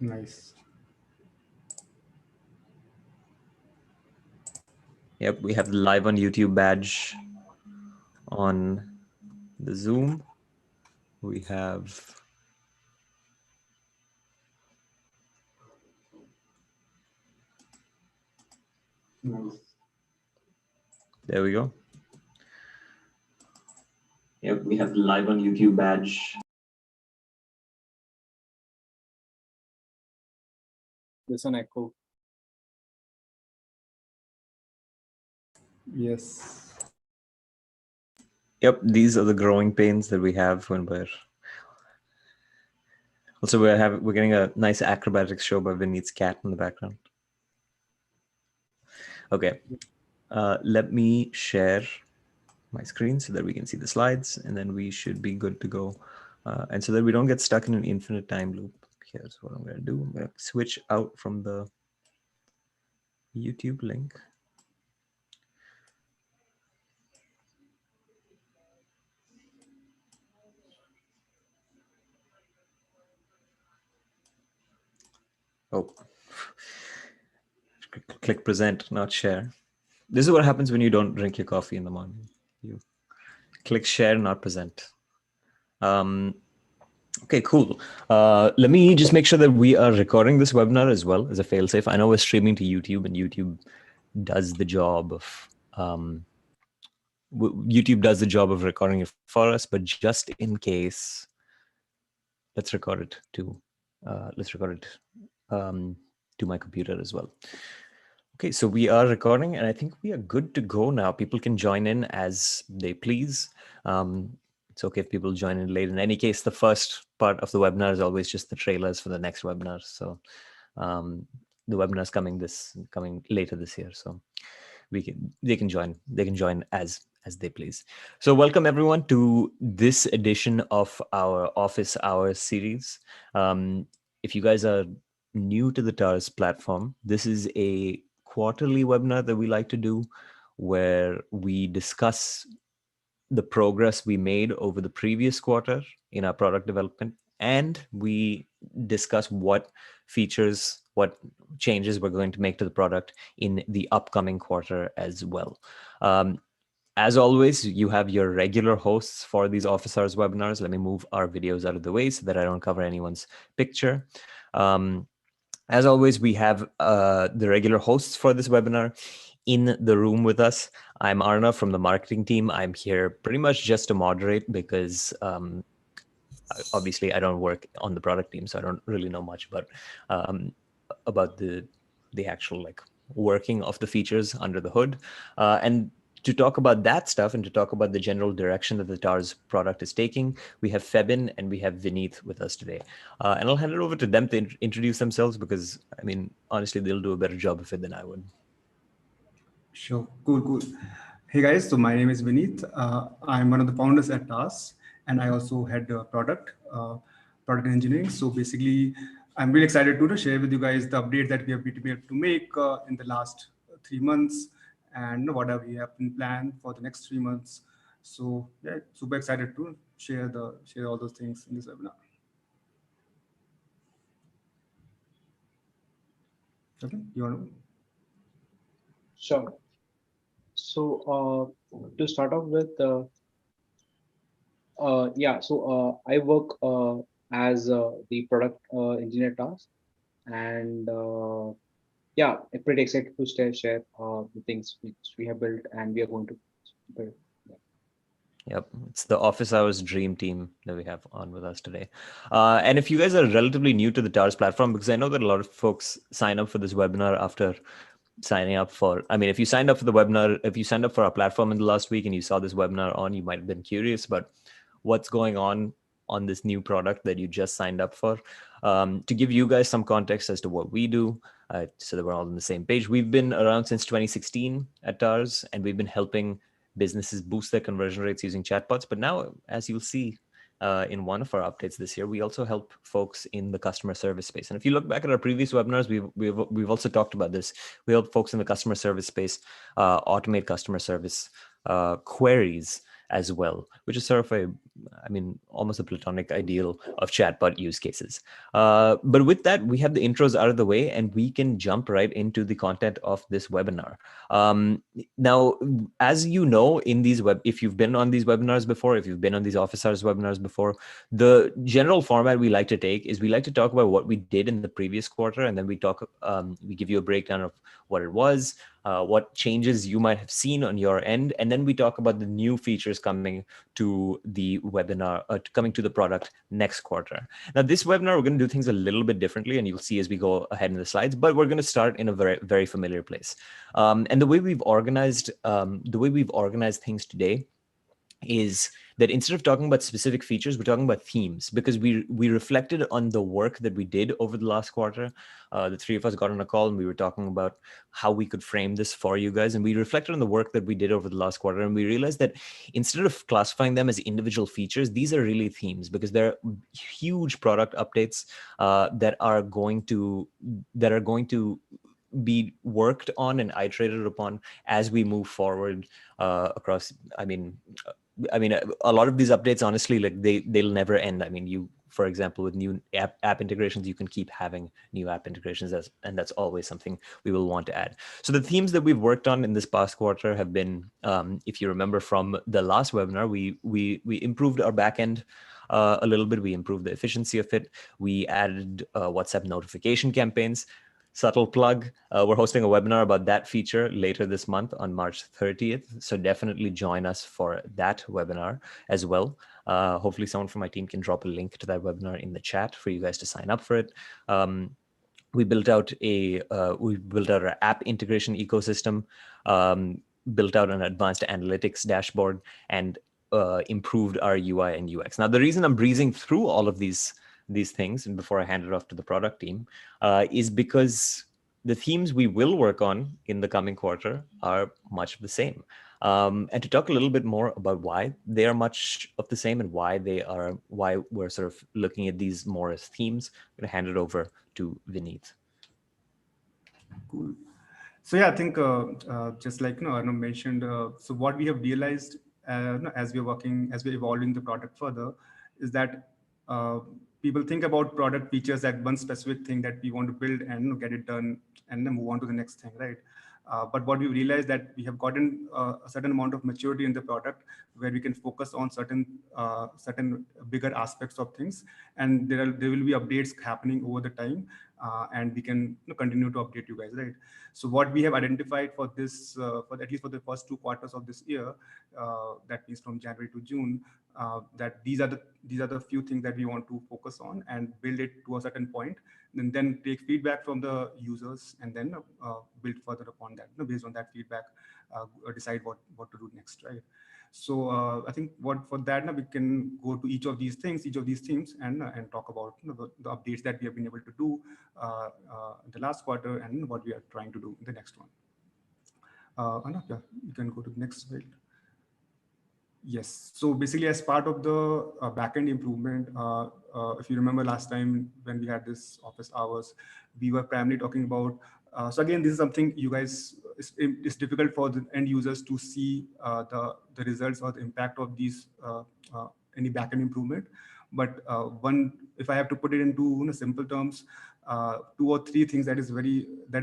Nice. Yep, we have the live on YouTube badge on the Zoom. We have Nice. there we go. Yep, we have the live on YouTube badge. There's an echo. Yes. Yep, these are the growing pains that we have when we're also we're getting a nice acrobatics show by Vinit's cat in the background. Okay, let me share my screen so that we can see the slides, and then we should be good to go. And so that we don't get stuck in an infinite time loop. Here's what I'm going to do. I'm going to switch out from the YouTube link. Oh, click present, not share. This is what happens when you don't drink your coffee in the morning. You click share, not present. Okay, cool. Let me just make sure that we are recording this webinar as well as a failsafe. I know we're streaming to YouTube, and YouTube does the job of recording it for us. But just in case, let's record it to my computer as well. Okay, so we are recording, and I think we are good to go now. People can join in as they please. It's okay if people join in late. In any case, the first part of the webinar is always just the trailers for the next webinar. So the webinar is coming later this year. So they can join as they please. So welcome everyone to this edition of our Office Hours series. If you guys are new to the TARS platform, this is a quarterly webinar that we like to do where we discuss the progress we made over the previous quarter in our product development, and we discuss what features, what changes we're going to make to the product in the upcoming quarter as well. As always, you have your regular hosts for these Office Hours webinars. Let me move our videos out of the way so that I don't cover anyone's picture. As always, we have the regular hosts for this webinar in the room with us. I'm Arnav from the marketing team. I'm here pretty much just to moderate because obviously I don't work on the product team, so I don't really know much about the actual working of the features under the hood. And to talk about that stuff and to talk about the general direction that the TARS product is taking, we have Febin and we have Vinit with us today. And I'll hand it over to them to introduce themselves because, I mean, honestly, they'll do a better job of it than I would. Sure. Cool. Hey guys, so my name is Vinit. I'm one of the founders at TARS, and I also head product engineering. So basically, I'm really excited to share with you guys the update that we have been able to make in the last 3 months, and what we have been planned for the next 3 months. So yeah, super excited to share all those things in this webinar. Okay, you want to? Sure. So to start off with, I work as the product engineer task, and I'm pretty excited to share the things which we have built and we are going to build. Yep, it's the Office Hours Dream Team that we have on with us today. And if you guys are relatively new to the TARS platform, because I know that a lot of folks sign up for this webinar after signing up for, I mean, if you signed up for the webinar, if you signed up for our platform in the last week and you saw this webinar on, you might have been curious about what's going on this new product that you just signed up for. To give you guys some context as to what we do, so that we're all on the same page, we've been around since 2016 at TARS, and we've been helping businesses boost their conversion rates using chatbots. But now, as you'll see in one of our updates this year, we also help folks in the customer service space. And if you look back at our previous webinars, we've also talked about this. We help folks in the customer service space automate customer service queries as well, which is sort of almost a platonic ideal of chatbot use cases. But with that, we have the intros out of the way, and we can jump right into the content of this webinar. Now, as you know, if you've been on these webinars before, if you've been on these office hours webinars before, the general format we like to take is we like to talk about what we did in the previous quarter, and then we give you a breakdown of what it was, what changes you might have seen on your end, and then we talk about the new features coming to the webinar, coming to the product next quarter. Now, this webinar, we're going to do things a little bit differently, and you'll see as we go ahead in the slides, but we're going to start in a very, very familiar place. And the way we've organized things today is that instead of talking about specific features, we're talking about themes, because we reflected on the work that we did over the last quarter. The three of us got on a call and we were talking about how we could frame this for you guys. And we reflected on the work that we did over the last quarter. And we realized that instead of classifying them as individual features, these are really themes, because there are huge product updates that are going to be worked on and iterated upon as we move forward across. A lot of these updates, honestly, like they'll never end. For example, with new app integrations, you can keep having new app integrations, and that's always something we will want to add. So the themes that we've worked on in this past quarter have been, if you remember from the last webinar, we improved our backend a little bit. We improved the efficiency of it. We added WhatsApp notification campaigns. Subtle plug, we're hosting a webinar about that feature later this month on March 30th. So definitely join us for that webinar as well. Hopefully someone from my team can drop a link to that webinar in the chat for you guys to sign up for it. We built out our app integration ecosystem, built out an advanced analytics dashboard, and improved our UI and UX. Now, the reason I'm breezing through all of these things, and before I hand it off to the product team, is because the themes we will work on in the coming quarter are much of the same. And to talk a little bit more about why they are much of the same and why we're sort of looking at these more as themes, I'm going to hand it over to Vinit. Cool. So yeah, I think just like Arnav mentioned, so what we have realized as we're evolving the product further, is that people think about product features as one specific thing that we want to build and get it done and then move on to the next thing, right? But what we realized that we have gotten a certain amount of maturity in the product where we can focus on certain bigger aspects of things, and there will be updates happening over the time, and we can continue to update you guys, right? So what we have identified for this, for at least for the first 2 quarters of this year, that means from January to June, that these are the few things that we want to focus on and build it to a certain point, and then take feedback from the users, and then build further upon that. Based on that feedback, decide what to do next, right? So I think for that, we can go to each of these themes, and talk about the updates that we have been able to do in the last quarter and what we are trying to do in the next one. Arnav, yeah, you can go to the next slide. Yes. So basically, as part of the backend improvement, if you remember last time when we had this office hours, we were primarily talking about. So again, this is something you guys, it's difficult for the end users to see the results or the impact of these any backend improvement. But if I have to put it into simple terms, 2 or 3 things that is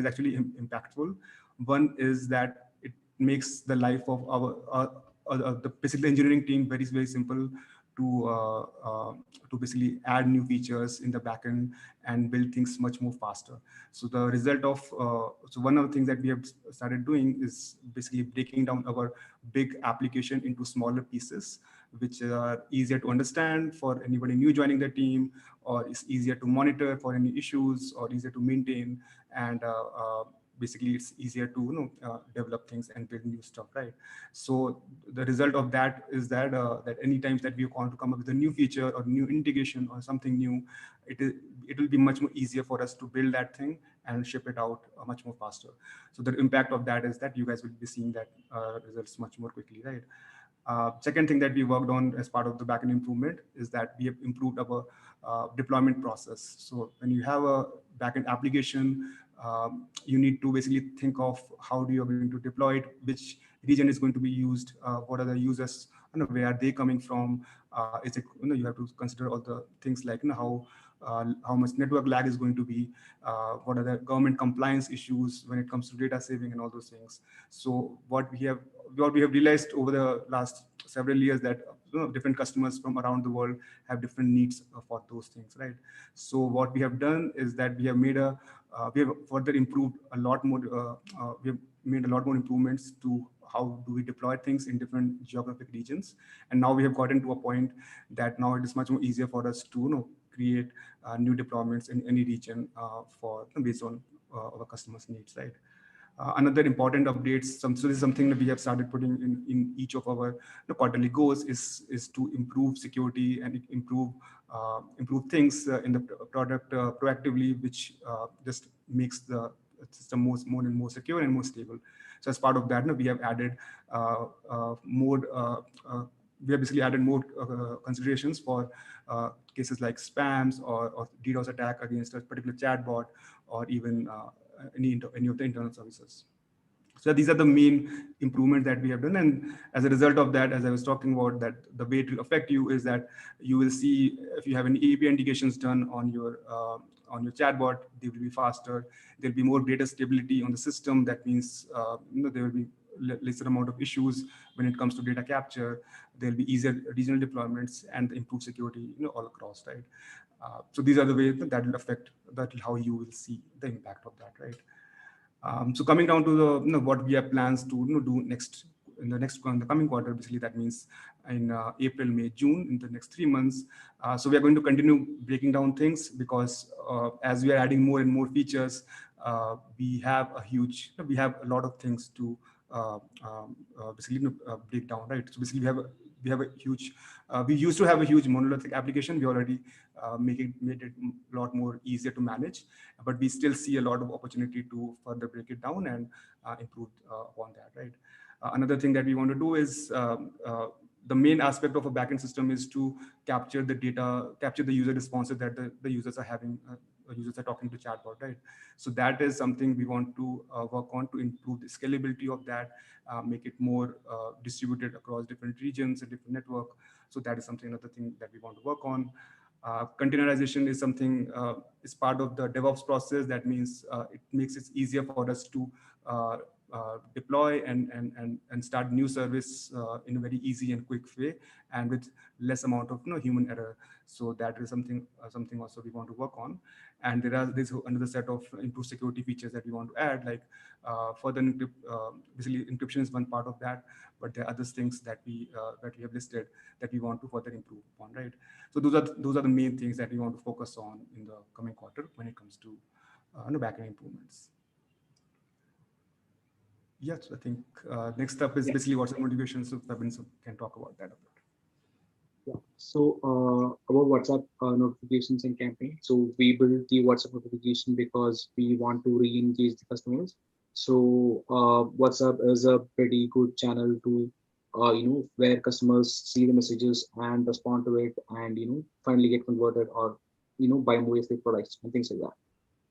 actually impactful. One is that it makes the life of the basically engineering team very, very simple to basically add new features in the backend and build things much more faster. So the result of so one of the things that we have started doing is basically breaking down our big application into smaller pieces, which are easier to understand for anybody new joining the team, or is easier to monitor for any issues, or easier to maintain, and basically it's easier to develop things and build new stuff, right? So the result of that is that that any times that we want to come up with a new feature or new integration or something new, it will be much more easier for us to build that thing and ship it out much more faster. So the impact of that is that you guys will be seeing that results much more quickly, right? Second thing that we worked on as part of the backend improvement is that we have improved our deployment process. So when you have a backend application, you need to basically think of how you are going to deploy it, which region is going to be used, what are the users where are they coming from? Is it, you have to consider all the things like, how much network lag is going to be, what are the government compliance issues when it comes to data saving and all those things. So what we have realized over the last several years, that different customers from around the world have different needs for those things, right? So what we have done is that we have further improved a lot more. We have made a lot more improvements to how do we deploy things in different geographic regions, and now we have gotten to a point that now it is much more easier for us to create new deployments in any region for based on our customers' needs, right? Another important updates, so this is something that we have started putting in each of our quarterly goals, is to improve security and improve things in the product proactively, which just makes the system more and more secure and more stable. So as part of that, we have added more. We have basically added more considerations for cases like spams or DDoS attack against a particular chatbot, or even any of the internal services. So these are the main improvements that we have done. And as a result of that, as I was talking about, that the way it will affect you is that you will see if you have any API indications done on your chatbot, they will be faster. There'll be more data stability on the system. That means there will be lesser amount of issues when it comes to data capture. There'll be easier regional deployments and improved security all across, right? So these are the ways that will affect, that how you will see the impact of that, right? So coming down to the what we have plans to do next in the coming quarter, basically that means in April, May, June, in the next 3 months. So we are going to continue breaking down things, because as we are adding more and more features, we have a lot of things to basically break down, right? So basically we used to have a huge monolithic application. We already made it a lot more easier to manage, but we still see a lot of opportunity to further break it down and improve upon that, right? Another thing that we want to do is the main aspect of a backend system is to capture the data, capture the user responses that the users are having, users are talking to chatbot, right? So that is something we want to work on to improve the scalability of that, make it more distributed across different regions and different network. So that is another thing that we want to work on. Containerization is something is part of the DevOps process. That means it makes it easier for us to deploy and start new service in a very easy and quick way, and with less amount of human error. So that is something also we want to work on. And there's another set of improved security features that we want to add, like further basically encryption is one part of that, but there are other things that we have listed that we want to further improve upon, right? So those are the main things that we want to focus on in the coming quarter when it comes to backend improvements. Yes, I think next up is basically WhatsApp notifications. So Febin can talk about that a bit. Yeah. So about WhatsApp notifications and campaign. So we built the WhatsApp notification because we want to re-engage the customers. So WhatsApp is a pretty good channel to where customers see the messages and respond to it, and finally get converted, or buy more of the products and things like that.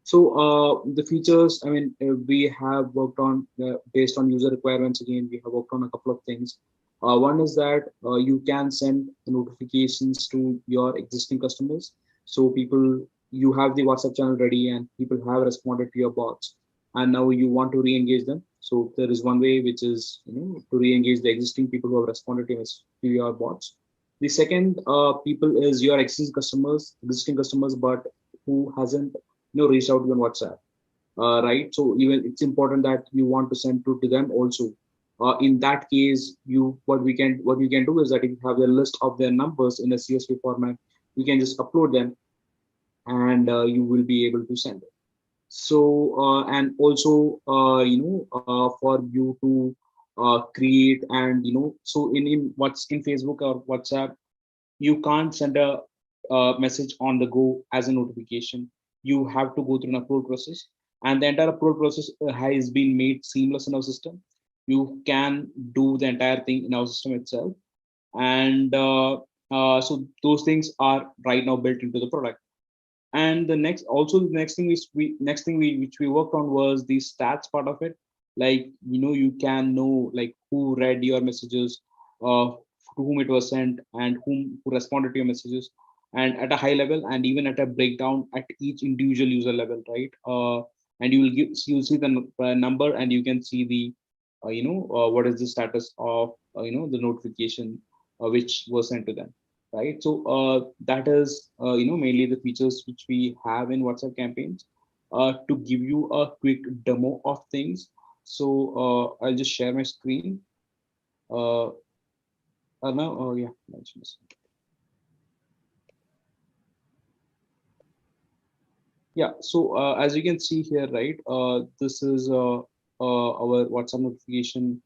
So the features, I mean, we have worked on based on user requirements. Again, we have worked on a couple of things. One is that you can send notifications to your existing customers. So you have the WhatsApp channel ready and people have responded to your bots, and now you want to re-engage them. So there is one way, which is to re-engage the existing people who have responded to your bots. The second people is your existing customers, but who hasn't reached out to you on WhatsApp, right? So even it's important that you want to send to them also. In that case, what you can do is that if you have a list of their numbers in a CSV format, you can just upload them, and you will be able to send it. So and also for you to create, and so in what's in Facebook or WhatsApp, you can't send a message on the go as a notification. You have to go through an upload process, and the entire upload process has been made seamless in our system. You can do the entire thing in our system itself, and so those things are right now built into the product. And the next thing which we worked on was the stats part of it. Like you can know like who read your messages, to whom it was sent and who responded to your messages, and at a high level, and even at a breakdown at each individual user level, right? And you'll see the number, and you can see the what is the status of the notification which was sent to them, right? So that is mainly the features which we have in WhatsApp campaigns. To give you a quick demo of things, so I'll just share my screen. uh Now, oh yeah, yeah. So as you can see here, right, this is our WhatsApp notification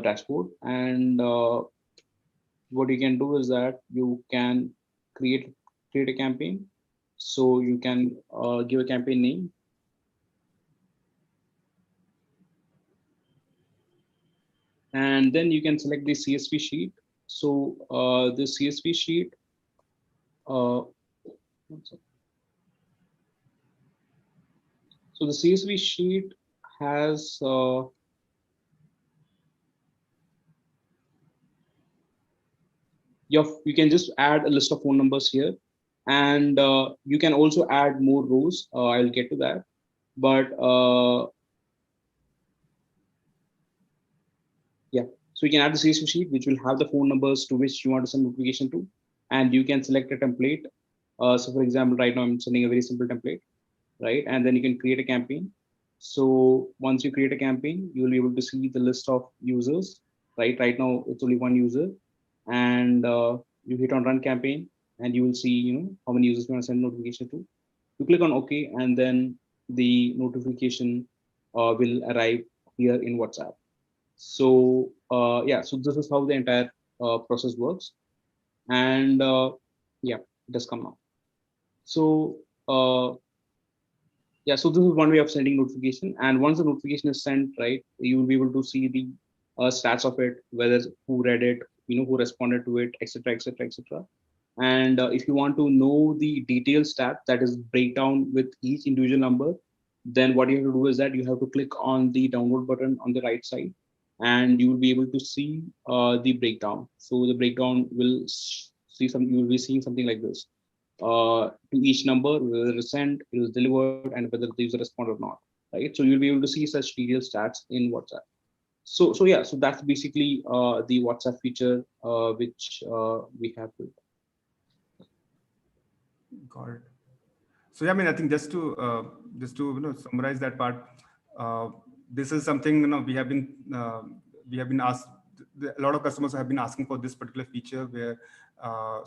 dashboard, and what you can do is that you can create a campaign. So you can give a campaign name, and then you can select the CSV sheet. So the CSV sheet, uh, so the CSV sheet has you can just add a list of phone numbers here, and you can also add more rows. I'll get to that, but yeah. So you can add the CSV sheet, which will have the phone numbers to which you want to send notification to, and you can select a template. So for example, right now I'm sending a very simple template, right? And then you can create a campaign. So once you create a campaign, you'll be able to see the list of users, right? Right now it's only one user, and you hit on run campaign, and you will see, how many users you want to send notification to. You click on OK, and then the notification will arrive here in WhatsApp. So yeah, so this is how the entire process works, and yeah, it has come now. So yeah, so this is one way of sending notification, and once the notification is sent, right, you will be able to see the stats of it, whether who read it, who responded to it, etc., etc., etc. And if you want to know the detailed stat, that is breakdown with each individual number, then what you have to do is that you have to click on the download button on the right side, and you will be able to see the breakdown. So the breakdown will see some. You will be seeing something like this, to each number, whether it is sent, it is delivered, and whether the user responded or not. Right. So you'll be able to see such detailed stats in WhatsApp. So yeah. So that's basically the WhatsApp feature which we have built. Got it. So yeah, I mean, I think just to summarize that part, uh, this is something we have been asked. A lot of customers have been asking for this particular feature, where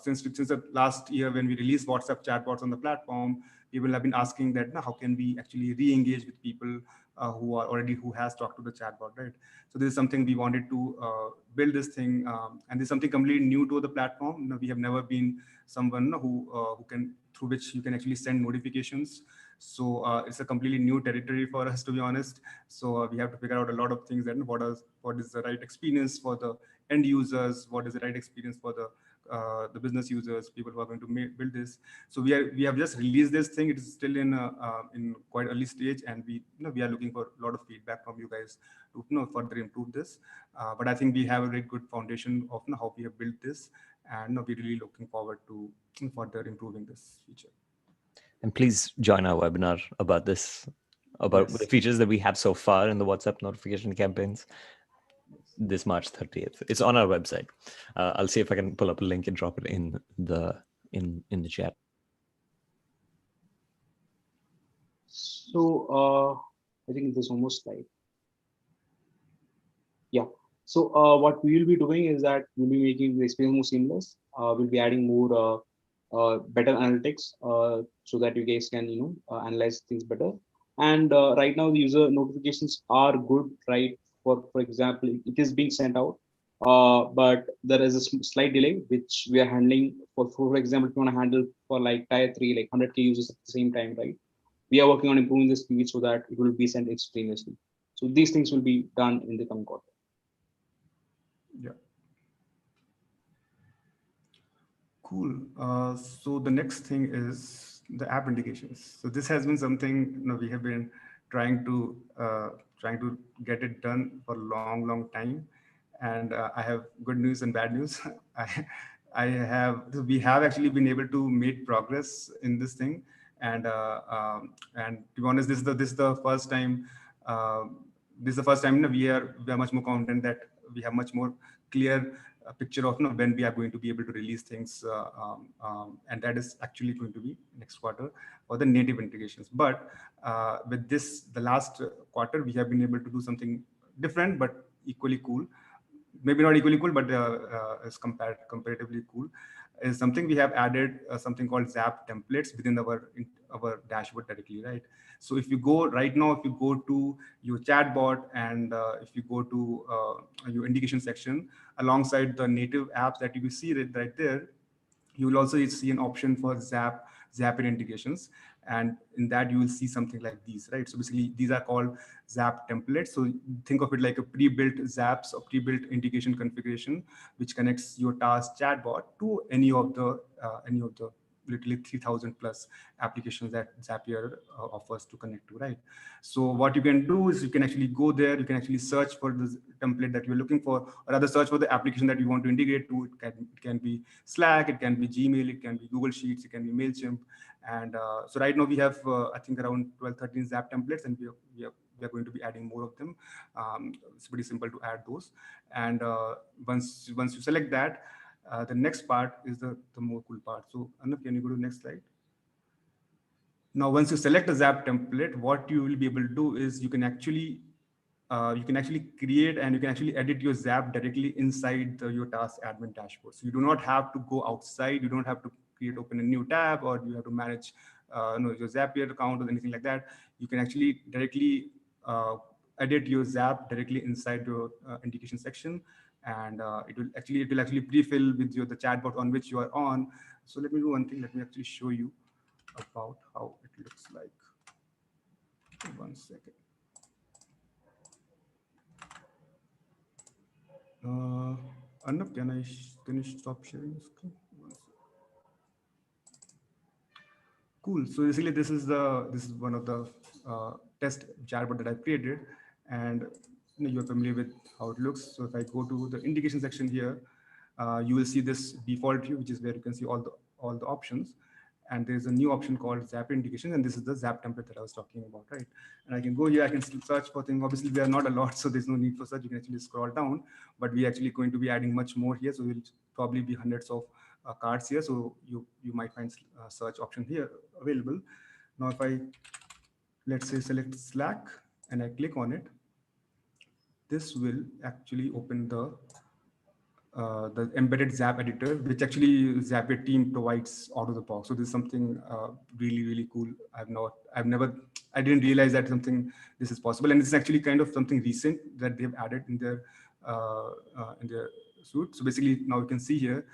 since the last year when we released WhatsApp chatbots on the platform, people have been asking that how can we actually re-engage with people who has talked to the chatbot, right? So this is something we wanted to build this thing, and this is something completely new to the platform. We have never been someone who can through which you can actually send notifications. So it's a completely new territory for us, to be honest. So we have to figure out a lot of things, and what is the right experience for the end users, what is the right experience for the business users, people who are going to build this. So we have just released this thing. It is still in quite early stage, and we are looking for a lot of feedback from you guys to further improve this. But I think we have a very good foundation of how we have built this, and we're really looking forward to further improving this feature. And please join our webinar about this, about the features that we have so far in the WhatsApp notification campaigns this March 30th. It's on our website. I'll see if I can pull up a link and drop it in the chat. So I think this is almost like, yeah. So what we will be doing is that we'll be making the experience more seamless. We'll be adding more better analytics so that you guys can analyze things better. And right now the user notifications are good, right? For example, it is being sent out, but there is a slight delay which we are handling. For example, if you want to handle for like tier 3, like 100K users at the same time, right? We are working on improving this speed so that it will be sent instantaneously. So these things will be done in the coming quarter. Yeah. Cool. So the next thing is the app indications. So this has been something we have been trying to get it done for a long time, and I have good news and bad news. I, we have actually been able to make progress in this thing, and to be honest, this is the first time. This is the first time, we are much more confident that we have much more clear picture of, when we are going to be able to release things, and that is actually going to be next quarter for the native integrations. But with this, the last quarter, we have been able to do something different but equally cool. Maybe not equally cool, but is comparatively cool. Is something we have added, something called Zap templates within our dashboard directly, right? So if you go right now, if you go to your chatbot, and if you go to your indication section alongside the native apps that you will see right there, you will also see an option for Zapier integrations, and in that you will see something like these, right? So basically these are called Zap templates. So think of it like a pre-built Zaps or pre-built integration configuration which connects your task chatbot to any of the literally 3000 plus applications that Zapier offers to connect to, right? So what you can do is you can actually go there, you can actually search for the template that you're looking for, or rather search for the application that you want to integrate to. It can be Slack, it can be Gmail, it can be Google Sheets, it can be MailChimp. And so right now we have, I think, around 12, 13 Zap templates, and we are going to be adding more of them. It's pretty simple to add those. And once you select that, the next part is the more cool part. So Arnav, can you go to the next slide? Now, once you select a Zap template, what you will be able to do is you can actually create and you can actually edit your Zap directly inside your task admin dashboard. So you do not have to go outside. You don't have to open a new tab, or you have to manage your Zapier account or anything like that. You can actually directly edit your Zap directly inside your indication section, and it will actually pre-fill with the chatbot on which you are on. So let me do one thing. Let me actually show you about how it looks like. One second. Arnav, can you stop sharing the screen? Cool. So basically, this is one of the test chatbot that I created, and you're familiar with how it looks. So if I go to the indication section here, you will see this default view, which is where you can see all the options. And there's a new option called Zapier indication, and this is the Zap template that I was talking about, right? And I can go here, I can still search for things. Obviously, there are not a lot, so there's no need for search. You can actually scroll down, but we're actually going to be adding much more here. So we'll probably be hundreds of cards here. So you might find search option here available. Now, if I, let's say, select Slack and I click on it, this will actually open the embedded Zap editor, which actually Zapier team provides out of the box. So this is something really, really cool. I didn't realize that this is possible, and this is actually kind of something recent that they've added in their suite. So basically, now you can see here,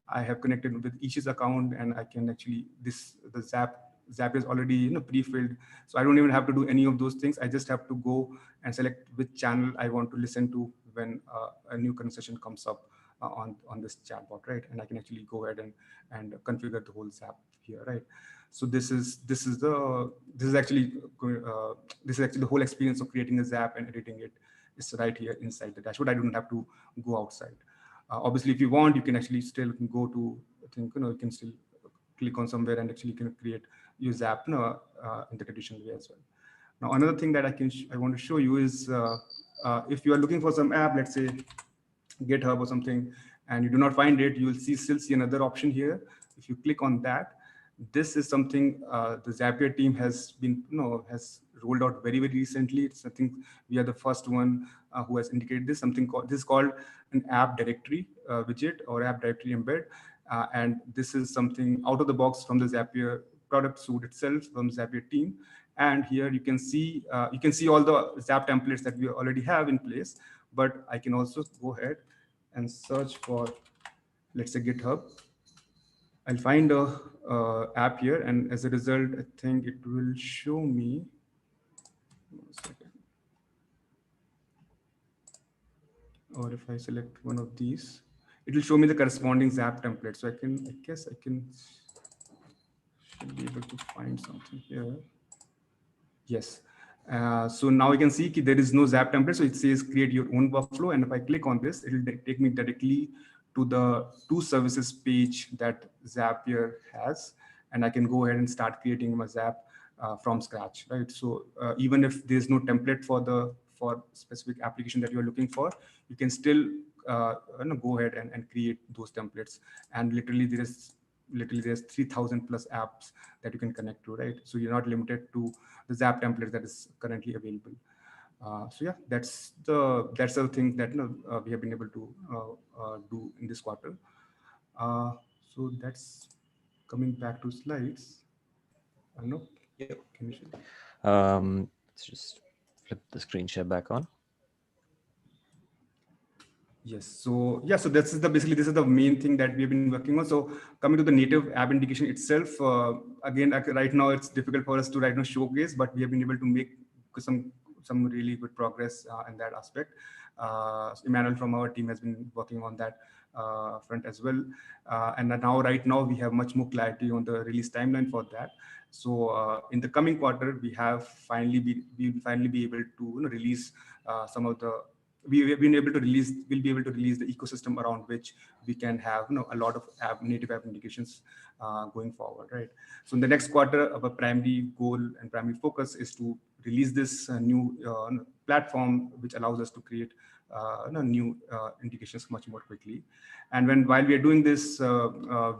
I have connected with each's account, and I can actually the Zap is already pre-filled, so I don't even have to do any of those things. I just have to go and select which channel I want to listen to when a new conversation comes up on this chatbot, right? And I can actually go ahead and configure the whole Zap here, right? So this is actually the whole experience of creating a Zap and editing it is right here inside the dashboard. I don't have to go outside. Obviously, if you want, you can actually still go to, I think, you can still click on somewhere and actually can create your Zap in the traditional way as well. Now, another thing that I want to show you is if you are looking for some app, let's say GitHub or something, and you do not find it, you will still see another option here. If you click on that, this is something the Zapier team has rolled out very, very recently. It's, I think, we are the first one who has indicated this. This is called an app directory widget or app directory embed, and this is something out of the box from the Zapier product suite itself, from Zapier team. And here you can see all the Zap templates that we already have in place. But I can also go ahead and search for, let's say, GitHub. I'll find a app here, and as a result, I think it will show me. One second. Or if I select one of these, it will show me the corresponding Zap template. So I guess I should be able to find something here. Yes. So now you can see there is no Zap template. So it says create your own workflow. And if I click on this, it will take me directly to the two services page that Zapier has. And I can go ahead and start creating my Zap from scratch, right? So even if there's no template for specific application that you're looking for, you can still go ahead and create those templates. And literally there's 3,000 plus apps that you can connect to, right? So you're not limited to the Zap template that is currently available. So yeah, that's the thing that we have been able to do in this quarter. So that's coming back to slides. I know. Yep. Can you show? Let's just flip the screen share back on. Yes. So yeah. So this is the main thing that we've been working on. So coming to the native app indication itself, again, right now it's difficult for us to right now showcase, but we have been able to make some really good progress in that aspect. Emmanuel from our team has been working on that front as well, and now right now we have much more clarity on the release timeline for that. So in the coming quarter, we will finally be able to release some of the we've been able to release we'll be able to release the ecosystem around which we can have a lot of native app indications going forward, right? So in the next quarter, our primary goal and primary focus is to release this new platform which allows us to create new indications much more quickly. And while we are doing this,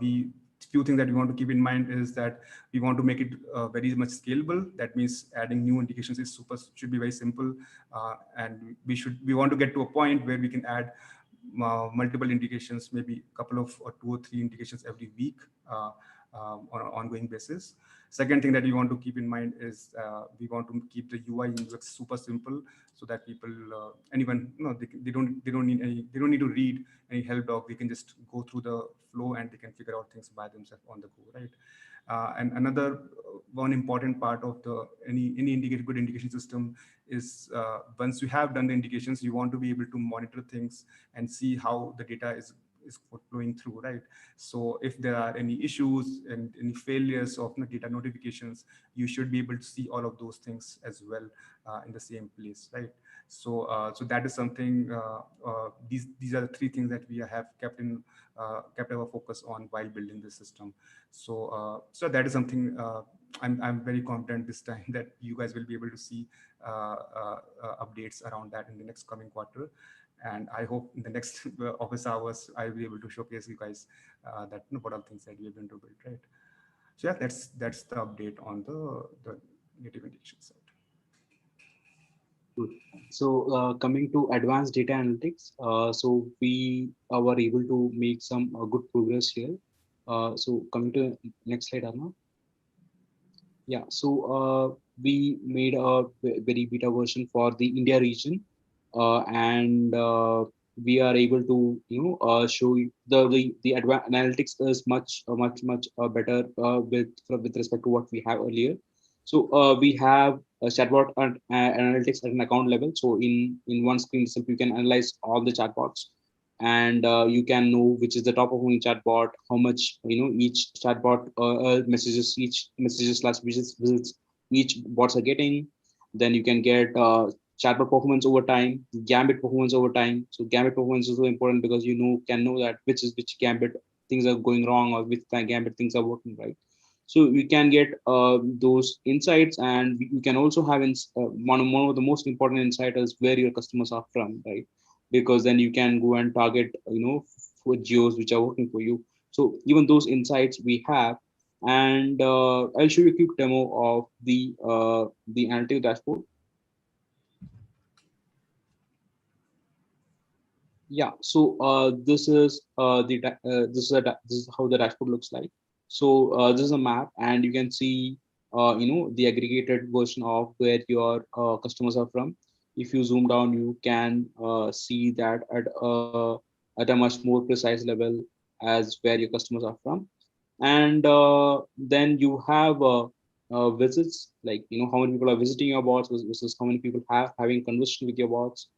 we few things that we want to keep in mind is that we want to make it very much scalable. That means adding new indications should be very simple, and we want to get to a point where we can add multiple indications, maybe a couple of or two or three indications every week on an ongoing basis. Second thing that we want to keep in mind is we want to keep the UI and UX super simple, so that people, anyone, they don't need to read any help doc. They can just go through the flow and they can figure out things by themselves on the go, right? And another one important part of any good indication system is once you have done the indications, you want to be able to monitor things and see how the data is flowing through, right? So if there are any issues and any failures of data notifications, you should be able to see all of those things as well in the same place, right? So that is something. These are the three things that we have kept our focus on while building this system. So that is something I'm very confident this time that you guys will be able to see updates around that in the next coming quarter. And I hope in the next office hours, I'll be able to showcase you guys that what are things that we are going to build, right? So yeah, that's the update on the native indication side. Good. So coming to advanced data analytics, so we were able to make some good progress here. So coming to next slide, Arnav. Yeah, so we made a very beta version for the India region, and we are able to show you the advanced analytics is much better with respect to what we have earlier. So we have a chatbot and analytics at an account level. So in one screen itself, you can analyze all the chatbots, and you can know which is the top performing chatbot, how much each chatbot messages slash visits each bots are getting. Then you can get chatbot performance over time, Gambit performance over time. So Gambit performance is so important because can know that which Gambit things are going wrong or which Gambit things are working right. So we can get those insights, and we can also have one of the most important insight is where your customers are from, right? Because then you can go and target for geos which are working for you. So even those insights we have, and I'll show you a quick demo of the analytic dashboard. Yeah, so this is this is how the dashboard looks like. So this is a map, and you can see the aggregated version of where your customers are from. If you zoom down, you can see that at a much more precise level as where your customers are from. And then you have visits, like how many people are visiting your bots versus how many people having conversation with your bots,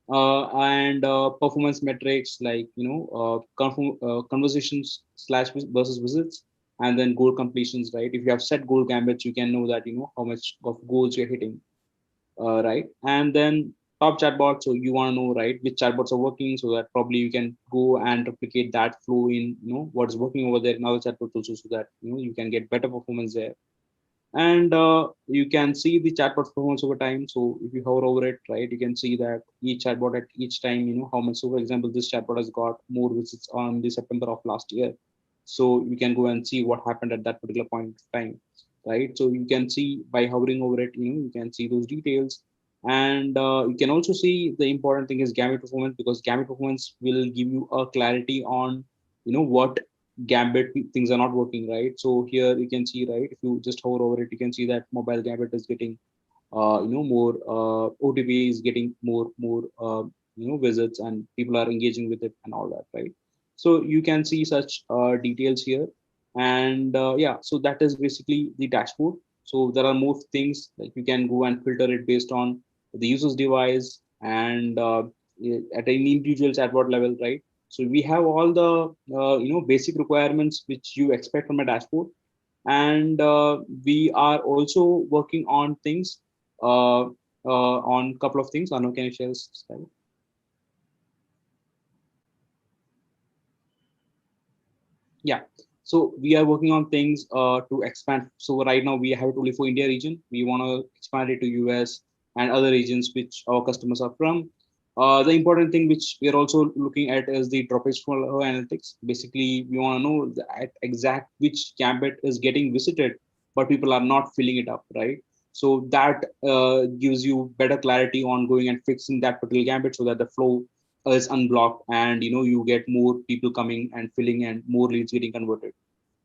and performance metrics like conversations slash versus visits, and then goal completions, right? If you have set goal gambits, you can know that how much of goals you're hitting. right? And then top chatbot. So you want to know, right, which chatbots are working, so that probably you can go and replicate that flow in, what's working over there in other chatbots also, so that you can get better performance there. And you can see the chatbot performance over time. So if you hover over it, right, you can see that each chatbot at each time, how much. So for example, this chatbot has got more visits on the September of last year. So you can go and see what happened at that particular point of time, right? So you can see by hovering over it, you can see those details. And you can also see the important thing is Gambit performance, because Gambit performance will give you a clarity on, what Gambit things are not working, right? So here you can see, right, if you just hover over it, you can see that mobile Gambit is getting, more OTP is getting more visits, and people are engaging with it and all that, right? So you can see such details here. And yeah, so that is basically the dashboard. So there are more things, like you can go and filter it based on the user's device, and at an individual chatbot level, right? So we have all the basic requirements which you expect from a dashboard. And we are also working on things, on a couple of things. Arnav, can you share this slide? Yeah. So we are working on things to expand. So right now we have it only for India region. We want to expand it to US and other regions which our customers are from. The important thing which we are also looking at is the droppage flow analytics. Basically, we want to know the exact which gambit is getting visited, but people are not filling it up, right? So that gives you better clarity on going and fixing that particular gambit, so that the flow is unblocked, and you get more people coming and filling, and more leads getting converted.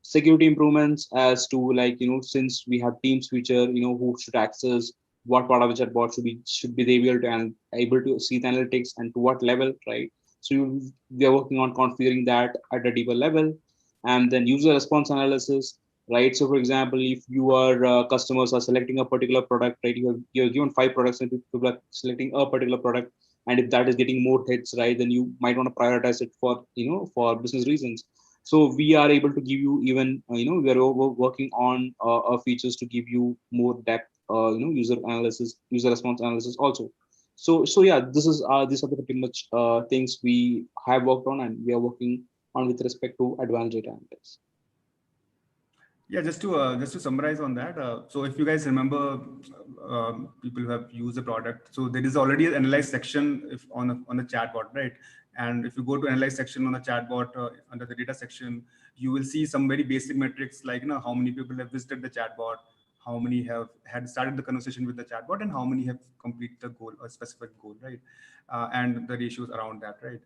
Security improvements as to, like, since we have teams feature, who should access what part of the chatbot, should be they able to, and able to see the analytics, and to what level, right? So we are working on configuring that at a deeper level. And then user response analysis, right? So for example, if your customers are selecting a particular product, right, you're given 5 products, and people are selecting a particular product, and if that is getting more hits, right, then you might want to prioritize it for, for business reasons. So we are able to give you even, we are working on features to give you more depth, user analysis, user response analysis also. So yeah, these are the pretty much things we have worked on, and we are working on with respect to advanced data analytics. Yeah, just to summarize on that. So if you guys remember, people who have used the product, so there is already an analyze section if on the chatbot, right? And if you go to analyze section on the chatbot, under the data section, you will see some very basic metrics, like how many people have visited the chatbot, how many have had started the conversation with the chatbot, and how many have completed the goal, a specific goal, right? And the ratios around that, right?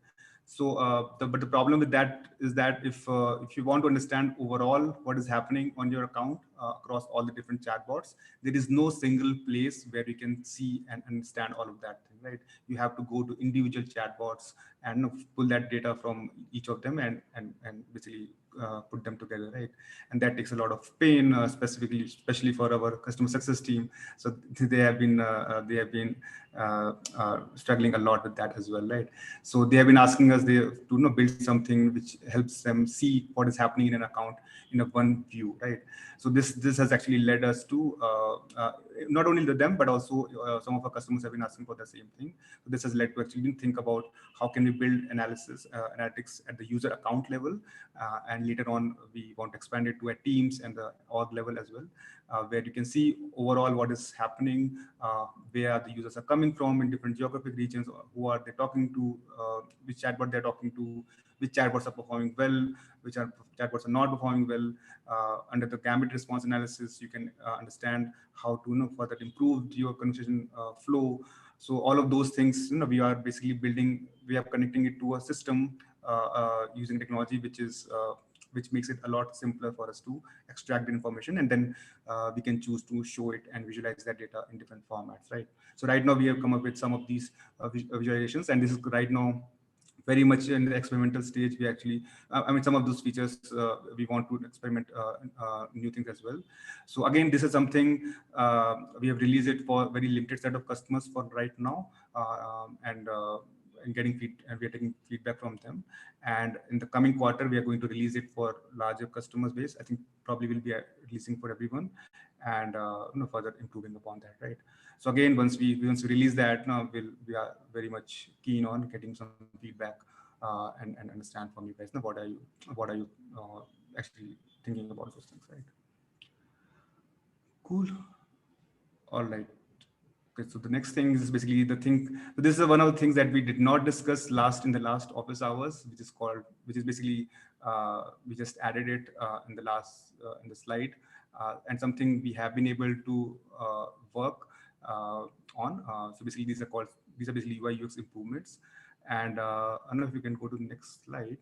So, but the problem with that is that if you want to understand overall what is happening on your account across all the different chatbots, there is no single place where you can see and understand all of that thing, right? You have to go to individual chatbots and pull that data from each of them, and basically put them together, right? And that takes a lot of pain, especially for our customer success team. So they have been struggling a lot with that as well, right? So they have been asking us to build something which helps them see what is happening in an account in a one view, right? So this has actually led us to not only to them, but also some of our customers have been asking for the same thing. So this has led to actually think about how can we build analytics at the user account level, and later on we want to expand it to a teams and the org level as well, where you can see overall what is happening, where the users are coming from in different geographic regions, who are they talking to, which chatbot they're talking to, which chatbots are performing well, chatbots are not performing well. Under the Gambit response analysis, you can understand how to further improve your conversation flow. So all of those things, we are basically we are connecting it to a system using technology, which makes it a lot simpler for us to extract the information, and then we can choose to show it and visualize that data in different formats, right? So right now we have come up with some of these visualizations, and this is right now very much in the experimental stage. We actually, I mean, some of those features we want to experiment new things as well. So again, this is something we have released it for very limited set of customers for right now, and we are taking feedback from them. And in the coming quarter, we are going to release it for larger customers base. I think probably will be releasing for everyone. and further improving upon that, right? So again, once we release that, we are very much keen on getting some feedback and understand from you guys. What are you actually thinking about those things, right? Cool. All right. Okay, so the next thing is basically the thing. So this is one of the things that we did not discuss last in the last office hours, which is basically we just added it in the last in the slide, and something we have been able to work on. So basically, these are basically UI UX improvements. And I don't know if you can go to the next slide.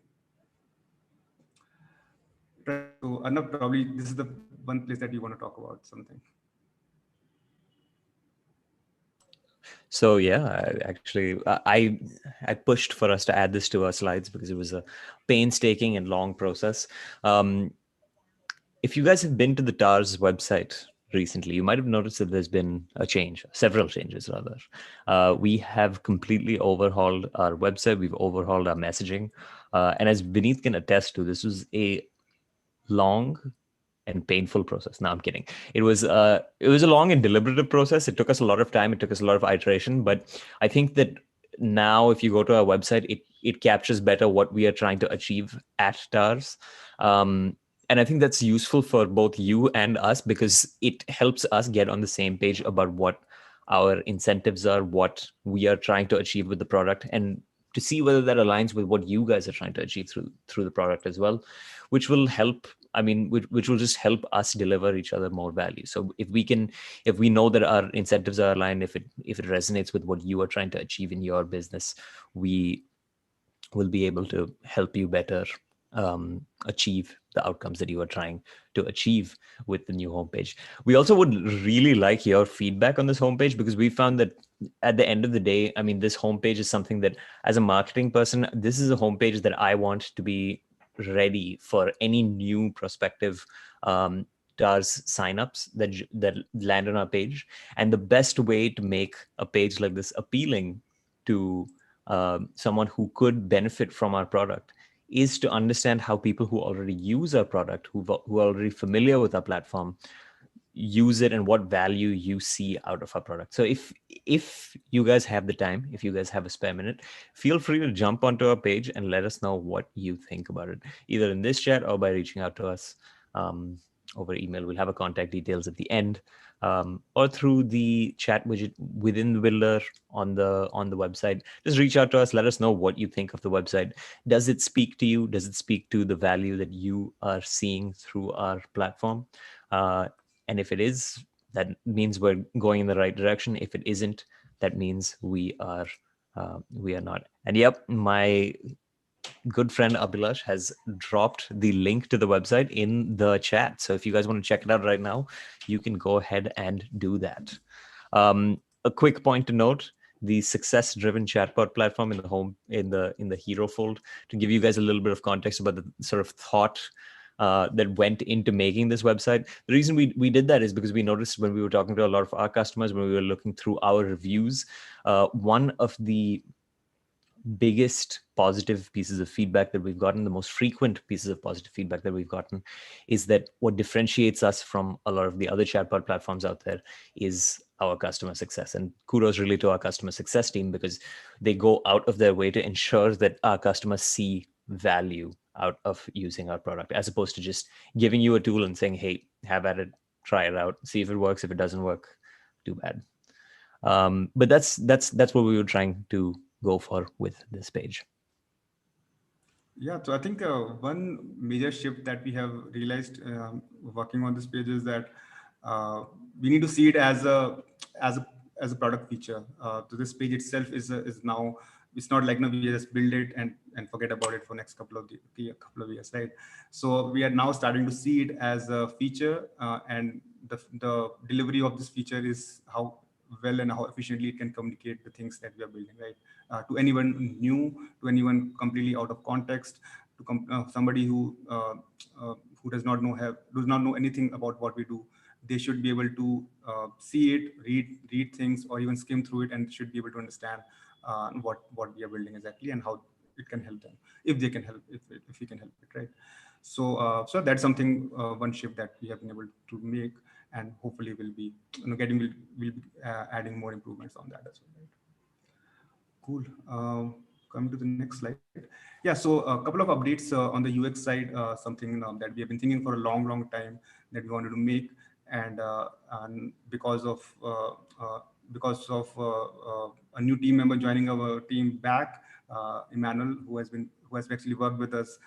Right. So Arnav, probably this is the one place that you want to talk about something. So yeah, I pushed for us to add this to our slides because it was a painstaking and long process. If you guys have been to the TARS website recently, you might have noticed that there's been a change, several changes rather. We have completely overhauled our website. We've overhauled our messaging. And as Vinit can attest to, this was a long and painful process. No, I'm kidding. It was a long and deliberative process. It took us a lot of time. It took us a lot of iteration. But I think that now, if you go to our website, it captures better what we are trying to achieve at TARS. And I think that's useful for both you and us because it helps us get on the same page about what our incentives are, what we are trying to achieve with the product, and to see whether that aligns with what you guys are trying to achieve through the product as well, which will help. I mean, which will just help us deliver each other more value. So if we know that our incentives are aligned, if it resonates with what you are trying to achieve in your business, we will be able to help you better achieve the outcomes that you are trying to achieve with the new homepage. We also would really like your feedback on this homepage because we found that at the end of the day, I mean, this homepage is something that as a marketing person, this is a homepage that I want to be ready for any new prospective TARS signups that land on our page. And the best way to make a page like this appealing to someone who could benefit from our product is to understand how people who already use our product, who are already familiar with our platform, use it and what value you see out of our product. So if you guys have the time, if you guys have a spare minute, feel free to jump onto our page and let us know what you think about it, either in this chat or by reaching out to us over email. We'll have a contact details at the end, or through the chat widget within the builder on the website. Just reach out to us. Let us know what you think of the website. Does it speak to you? Does it speak to the value that you are seeing through our platform? And if it is, that means we're going in the right direction. If it isn't, that means we are not. And yep, my good friend Abhilash has dropped the link to the website in the chat. So if you guys want to check it out right now, you can go ahead and do that. A quick point to note: the success-driven chatbot platform in the hero fold, to give you guys a little bit of context about the sort of thought that went into making this website. The reason we did that is because we noticed when we were talking to a lot of our customers, when we were looking through our reviews, one of the biggest positive pieces of feedback that we've gotten, the most frequent pieces of positive feedback that we've gotten, is that what differentiates us from a lot of the other chatbot platforms out there is our customer success. And kudos really to our customer success team, because they go out of their way to ensure that our customers see value out of using our product, as opposed to just giving you a tool and saying, hey, have at it, try it out, see if it works. If it doesn't work, too bad. But that's what we were trying to go for with this page. Yeah, so I think one major shift that we have realized working on this page is that we need to see it as a as a product feature. So this page itself is now, it's not like, no, we just build it and forget about it for next couple of years, right? So we are now starting to see it as a feature, and the delivery of this feature is how well and how efficiently it can communicate the things that we are building, right? To anyone new, to anyone completely out of context, to somebody who does not know anything about what we do. They should be able to see it, read things, or even skim through it, and should be able to understand what we are building exactly and how it can help them, if they can help, if we can help it, right? So so that's something, one shift that we have been able to make. and hopefully we'll be getting we'll be adding more improvements on that as well. Right? Cool. Coming to the next slide. Yeah, so a couple of updates on the UX side, something that we have been thinking for a long time that we wanted to make, and because of a new team member joining our team back, Emmanuel, who has actually worked with us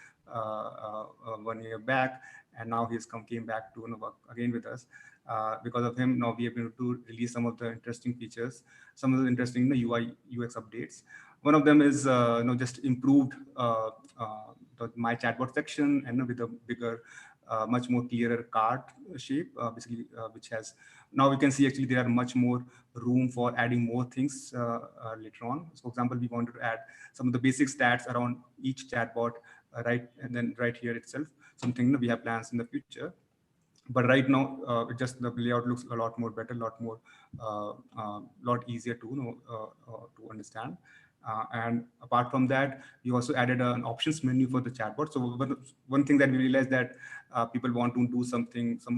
1 year back, and now came back to work again with us. Because of him, now we have been able to release some of the interesting features, some of the interesting UI UX updates. One of them is just improved my chatbot section, and with a bigger, much more clearer card shape, basically, which has now we can see actually there are much more room for adding more things later on. So, for example, we wanted to add some of the basic stats around each chatbot, right, and then right here itself, something we have plans in the future. But right now, just the layout looks a lot more better, a lot more, lot easier to to understand. And apart from that, we also added an options menu for the chatbot. So one thing that we realized that people want to do some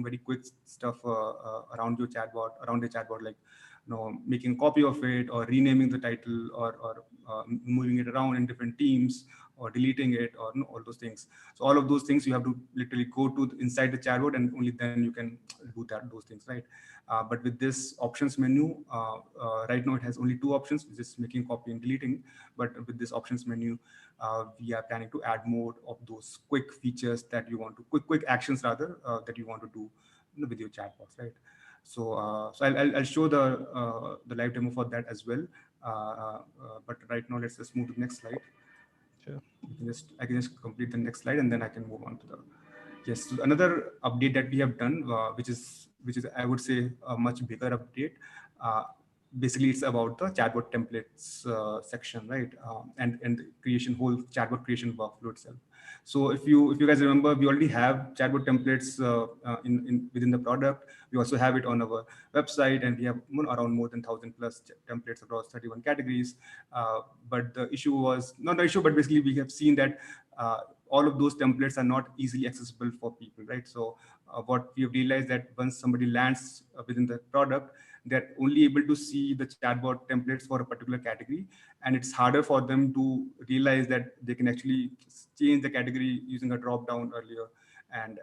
very quick stuff around around the chatbot, like making a copy of it, or renaming the title, or moving it around in different teams, or deleting it, or all those things. So all of those things you have to literally go to inside the chatbot, and only then you can do those things, right? But with this options menu, right now it has only two options, which is making, copy, and deleting. But with this options menu, we are planning to add more of those quick features that you want to, quick actions rather, that you want to do with your chatbots, right? So, I'll show the live demo for that as well. But right now, let's just move to the next slide. Sure. I can just complete the next slide, and then I can move on to the yes. So another update that we have done, which is I would say a much bigger update. Uh, Basically, it's about the chatbot templates section, right? And the whole chatbot creation workflow itself. So if you guys remember, we already have chatbot templates in within the product. We also have it on our website, and we have around more than 1,000 plus templates across 31 categories. But the issue was not the issue, but basically we have seen that all of those templates are not easily accessible for people, right? So what we have realized that once somebody lands within the product, they're only able to see the chatbot templates for a particular category, and it's harder for them to realize that they can actually change the category using a drop down earlier, and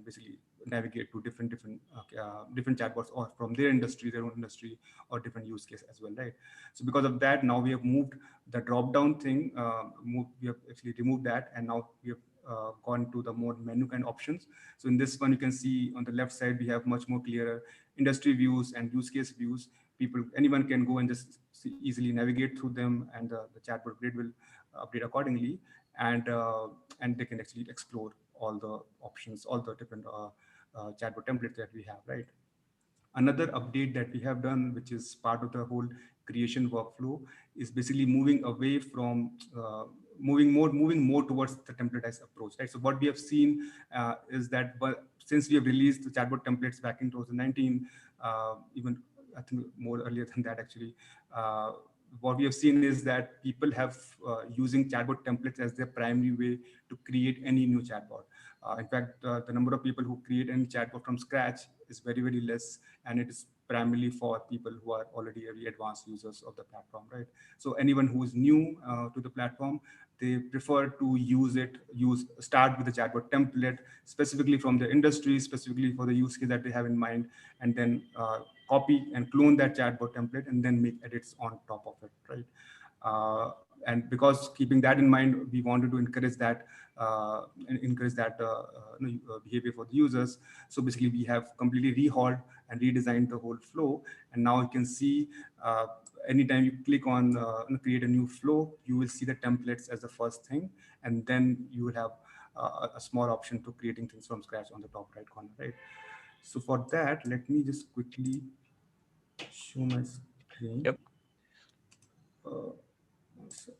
basically navigate to different chatbots, or from their own industry, or different use case as well, right? So because of that, now we have moved the drop down thing. We have actually removed that, and now we have gone to the more menu kind options. So in this one, you can see on the left side we have much more clearer industry views and use case views. Anyone can go and just easily navigate through them, and the chatbot grid will update accordingly, and they can actually explore all the options, all the different chatbot templates that we have, right? Another update that we have done, which is part of the whole creation workflow, is basically moving away from moving more towards the templatized approach, right? So what we have seen is that, but since we have released the chatbot templates back in 2019, even I think more earlier than that actually, what we have seen is that people have using chatbot templates as their primary way to create any new chatbot. In fact, the number of people who create any chatbot from scratch is very less, and it is primarily for people who are already very advanced users of the platform, right? So anyone who is new to the platform, they prefer to start with the chatbot template specifically from the industry, specifically for the use case that they have in mind, and then copy and clone that chatbot template, and then make edits on top of it, right? And because keeping that in mind, we wanted to encourage that behavior for the users. So basically, we have completely rehauled and redesigned the whole flow. And now you can see anytime you click on create a new flow, you will see the templates as the first thing, and then you will have a small option to creating things from scratch on the top right corner, right? So for that, let me just quickly show my screen. Yep. 1 second.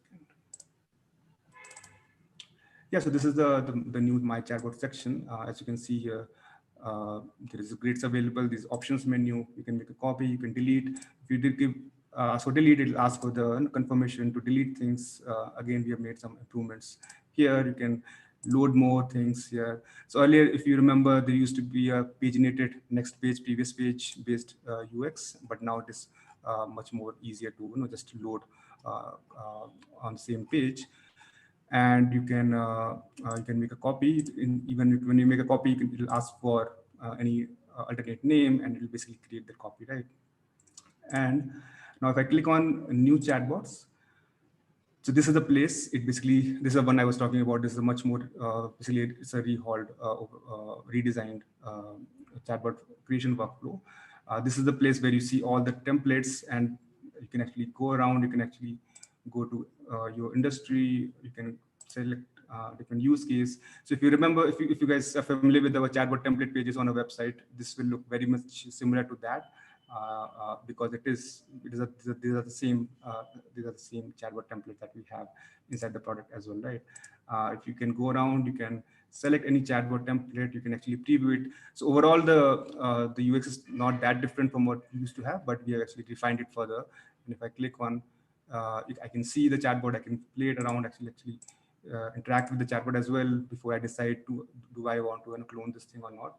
Yeah, so this is the new My Chatbot section. As you can see here, there is grades available, this options menu. You can make a copy, you can delete. If you did give, so delete, it'll ask for the confirmation to delete things. Again, we have made some improvements here. You can load more things here. So earlier, if you remember, there used to be a paginated next page, previous page based UX, but now it is much more easier to just to load uh, uh, on the same page, and you can make a copy. Even when you make a copy, it'll ask for any alternate name, and it'll basically create the copy, right? And now if I click on new chatbots, so this is the place. It basically, this is the one I was talking about. This is a much more basically it's a rehauled, redesigned chatbot creation workflow. This is the place where you see all the templates, and you can actually go around. You can actually go to your industry. You can select different use case. So if you remember, if you guys are familiar with our chatbot template pages on our website, this will look very much similar to that. Because these are the same chatbot template that we have inside the product as well, right? If you can go around, you can select any chatbot template, you can actually preview it. So overall, the UX is not that different from what we used to have, but we have actually refined it further. And if I click on I can see the chatbot, I can play it around, actually interact with the chatbot as well before I decide to do I want to clone this thing or not.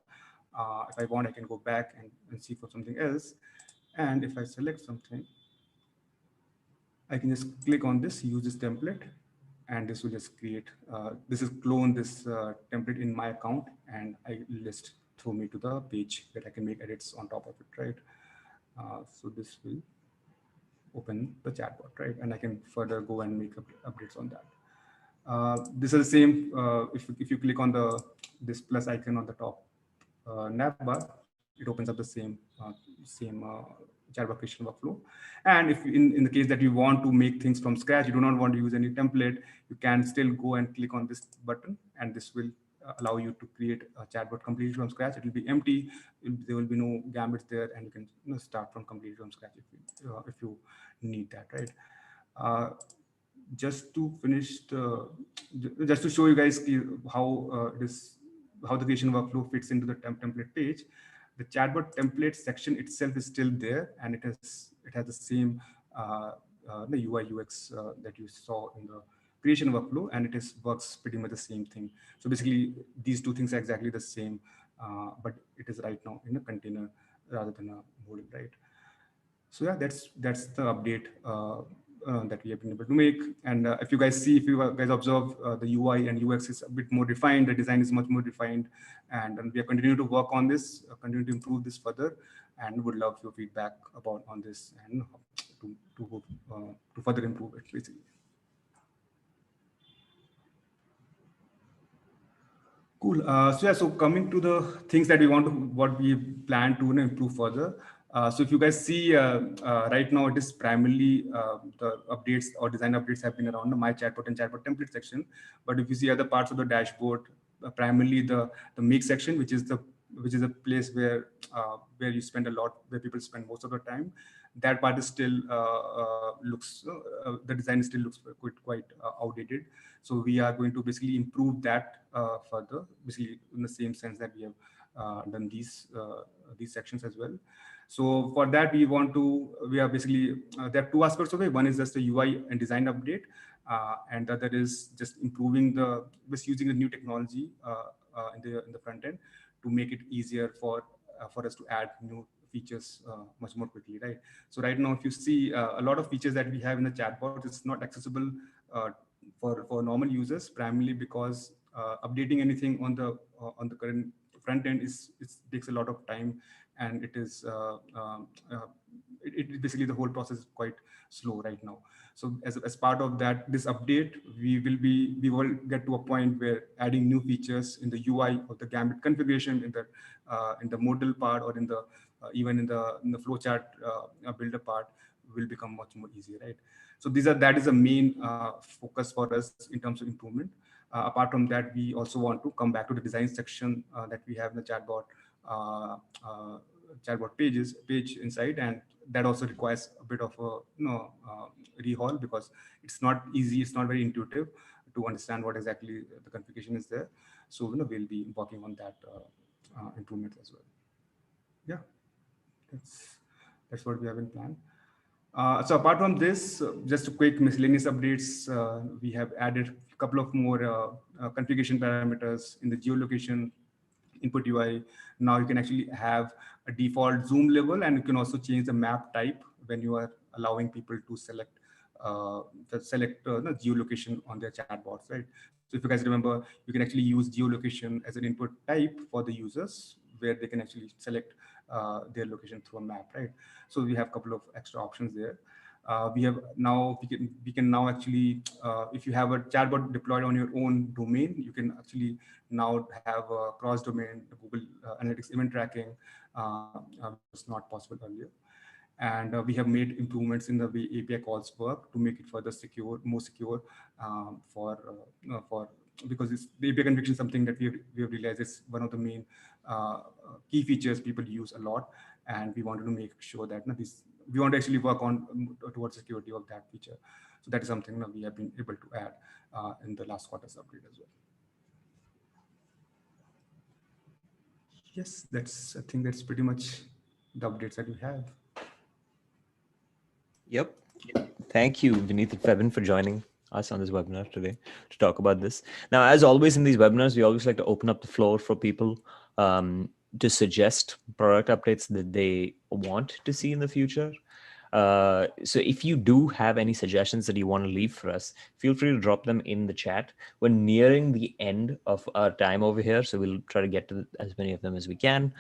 If I want, I can go back and see for something else. And if I select something, I can just click on this, use this template, and this will just create, this is clone this template in my account, and I list throw me to the page where I can make edits on top of it, right? So this will open the chatbot, right? And I can further go and make updates on that. This is the same. If you click on this plus icon on the top nav bar, it opens up the same Java creation workflow. And if in the case that you want to make things from scratch, you do not want to use any template, you can still go and click on this button, and this will allow you to create a chatbot completely from scratch. It will be empty. There will be no Gambits there, and you can start from completely from scratch if you need that, right? Uh, just to finish just to show you guys how this how the creation workflow fits into the template page. The chatbot template section itself is still there, and it has the same the UI UX that you saw in the creation workflow, and it is works pretty much the same thing. So basically, these two things are exactly the same, but it is right now in a container rather than a model, right? So yeah, that's the update that we have been able to make. And if you guys see, if you guys observe, the UI and UX is a bit more refined, the design is much more refined, and we are continuing to work on this, continue to improve this further, and would love your feedback about on this, and to further improve it basically. Cool. So yeah, so coming to the things that what we plan to improve further. So if you guys see right now, it is primarily the updates or design updates have been around the My Chatbot and Chatbot template section. But if you see other parts of the dashboard, primarily the make section, which is a place where you spend a lot, where people spend most of the time. That part is still the design still looks quite outdated. So we are going to basically improve that further, basically in the same sense that we have done these sections as well. So for that, we are basically, there are two aspects of it. One is just the UI and design update, and the other is just improving just using the new technology in the front end to make it easier for us to add new features much more quickly, right? So right now, if you see a lot of features that we have in the chatbot, it's not accessible uh, for normal users, primarily because updating anything on the current front end it takes a lot of time, and it basically the whole process is quite slow right now. So as part of that, this update, we will get to a point where adding new features in the UI of the Gambit configuration, in the modal part, or in the even in the flowchart builder part, will become much more easy, right? So that is the main focus for us in terms of improvement. Apart from that, we also want to come back to the design section that we have in the uh, uh, chatbot page inside, and that also requires a bit of a rehaul, because it's not easy, it's not very intuitive to understand what exactly the configuration is there. So we'll be working on that improvement as well. Yeah, that's that's what we have in plan. So apart from this, just a quick miscellaneous updates. We have added a couple of more configuration parameters in the geolocation input UI. Now you can actually have a default zoom level, and you can also change the map type when you are allowing people to select the geolocation on their chatbots, right? So if you guys remember, you can actually use geolocation as an input type for the users, where they can actually select their location through a map, right? So we have a couple of extra options there. We can now actually, if you have a chatbot deployed on your own domain, you can actually now have a cross domain Google Analytics event tracking, which was not possible earlier. And we have made improvements in the way API calls work to make it further secure, more secure, for because the API configuration is something that we have realized is one of the main key features people use a lot, and we wanted to make sure that we want to actually work on towards security of that feature. So that is something that we have been able to add in the last quarter's upgrade as well. Yes, I think that's pretty much the updates that we have. Yep. Thank you, Vinit and Febin, for joining us on this webinar today to talk about this. Now, as always in these webinars, we always like to open up the floor for people to suggest product updates that they want to see in the future. So if you do have any suggestions that you want to leave for us, feel free to drop them in the chat. We're nearing the end of our time over here, so we'll try to get to as many of them as we can.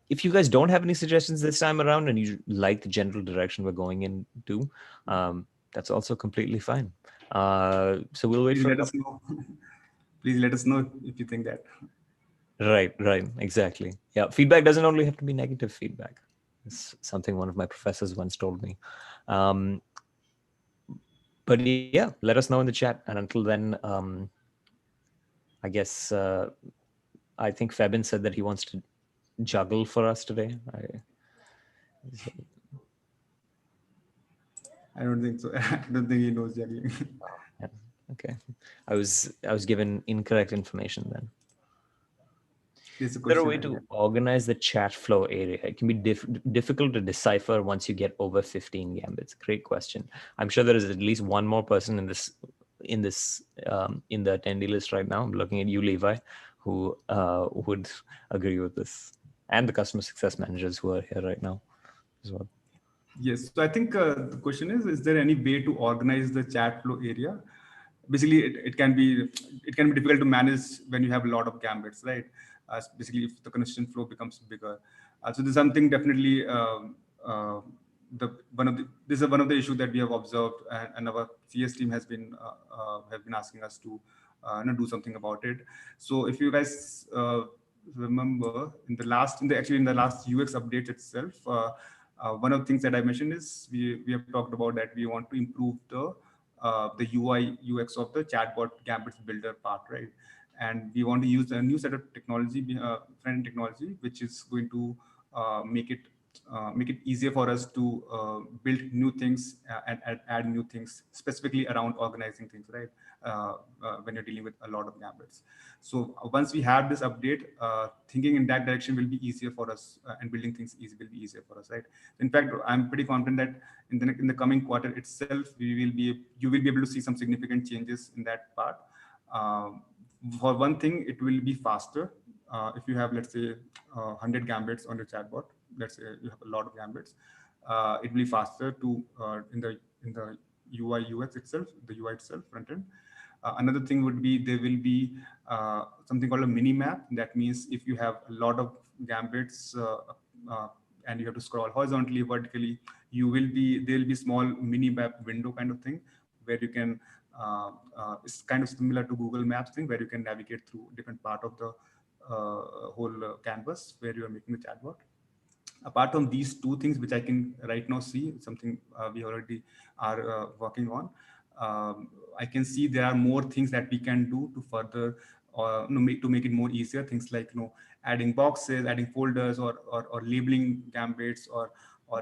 If you guys don't have any suggestions this time around and you like the general direction we're going into, that's also completely fine. So we'll wait Please for let us know. Please let us know if you think that. Right, exactly. Yeah, feedback doesn't only have to be negative feedback. It's something one of my professors once told me. But yeah, let us know in the chat. And until then, I guess I think Febin said that he wants to juggle for us today. I don't think so. I don't think he knows juggling. Yeah, okay, I was given incorrect information then. There's a Is there a question way I to have. organize the chat flow area? It can be difficult to decipher once you get over 15 gambits. Great question. I'm sure there is at least one more person in the attendee list right now. I'm looking at you, Levi, who would agree with this, and the customer success managers who are here right now as well. Yes. So I think the question is there any way to organize the chat flow area? Basically, it can be difficult to manage when you have a lot of gambits, right? Basically, if the connection flow becomes bigger. So there's something definitely this is one of the issues that we have observed, and our CS team have been asking us to do something about it. So if you guys remember in the last UX update itself, one of the things that I mentioned is we have talked about that we want to improve the UI UX of the chatbot Gambits builder part, right? And we want to use a new set of technology, front-end technology, which is going to make it easier for us to build new things and add new things, specifically around organizing things, right? When you're dealing with a lot of gambits. So once we have this update, thinking in that direction will be easier for us, and building things will be easier for us, right? In fact, I'm pretty confident that in the coming quarter itself, you will be able to see some significant changes in that part. For one thing, it will be faster. If you have, let's say, 100 gambits on your chatbot, let's say you have a lot of gambits, it will be faster to in the UI UX itself, the UI itself, front end. Another thing would be there will be something called a mini map. That means if you have a lot of gambits and you have to scroll horizontally, vertically, there will be small mini map window kind of thing where you can. It's kind of similar to Google Maps thing where you can navigate through different part of the whole canvas where you are making the chatbot. Apart from these two things, which I can right now see, something we already are working on, I can see there are more things that we can do to further to make it more easier. Things like adding boxes, adding folders, or labeling gambits, or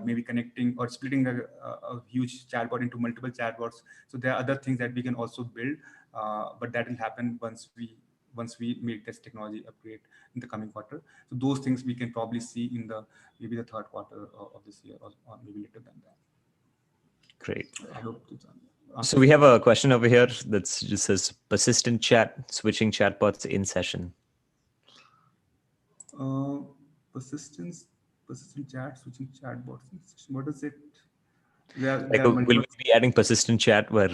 maybe connecting or splitting a huge chatbot into multiple chatbots. So there are other things that we can also build, but that will happen once we make this technology upgrade in the coming quarter. So those things we can probably see in maybe the third quarter of this year, or maybe later than that. Great. I hope it So we have a question over here that just says persistent chat, switching chatbots in session. Uh, persistence, persistent chat, switching chatbots. What is it? There Like, are will we multiple. be adding persistent chat where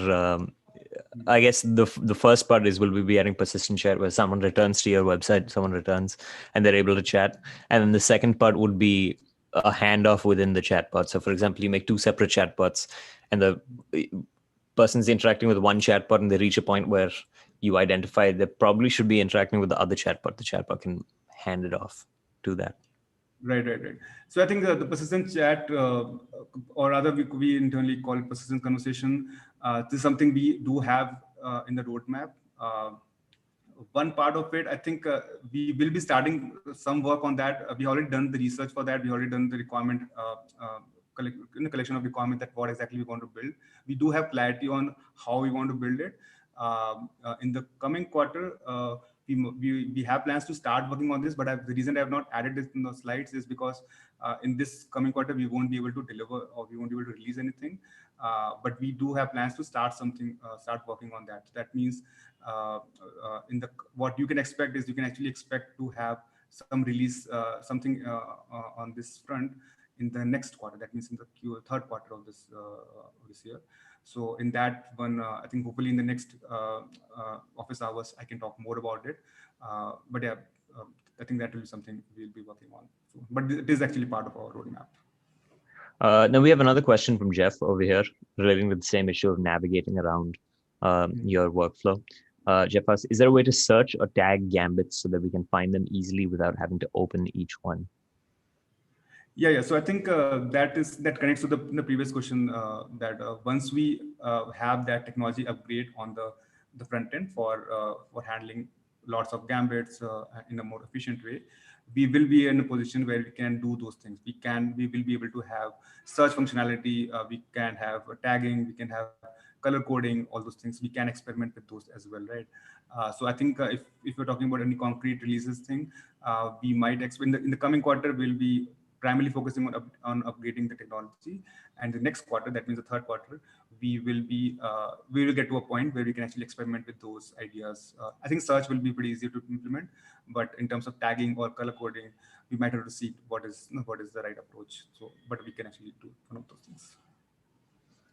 I guess the first part is will we be adding persistent chat where someone returns to your website, someone returns and they're able to chat. And then the second part would be a handoff within the chatbot. So for example, you make two separate chatbots and the person's interacting with one chatbot and they reach a point where you identify they probably should be interacting with the other chatbot. The chatbot can hand it off to that. Right. So I think the persistent chat, or rather we internally call it persistent conversation. This is something we do have in the roadmap. One part of it, I think we will be starting some work on that. We already done the research for that. We already done the requirement, collection of requirement that what exactly we want to build. We do have clarity on how we want to build it. In the coming quarter, we have plans to start working on this, but the reason I have not added this in the slides is because in this coming quarter, we won't be able to deliver or we won't be able to release anything. But we do have plans to start something, start working on that. That means in the what you can expect is you can actually expect to have some release something on this front in the next quarter. That means in the third quarter of this year. So in that one, I think hopefully in the next office hours, I can talk more about it. But yeah, I think that will be something we'll be working on. So, but it is actually part of our roadmap. Now we have another question from Jeff over here relating to the same issue of navigating around your workflow. Jeff asks, is there a way to search or tag Gambits so that we can find them easily without having to open each one? Yeah. So I think that connects to the previous question that once we have that technology upgrade on the front end for handling lots of gambits in a more efficient way, we will be in a position where we can do those things. We will be able to have search functionality. We can have tagging. We can have color coding. All those things. We can experiment with those as well, right? So I think if we're talking about any concrete releases thing, we might expect in the coming quarter we'll be primarily focusing on upgrading the technology, and the next quarter, that means the third quarter, we will get to a point where we can actually experiment with those ideas. I think search will be pretty easy to implement, but in terms of tagging or color coding, we might have to see what is the right approach. So, but we can actually do one of those things.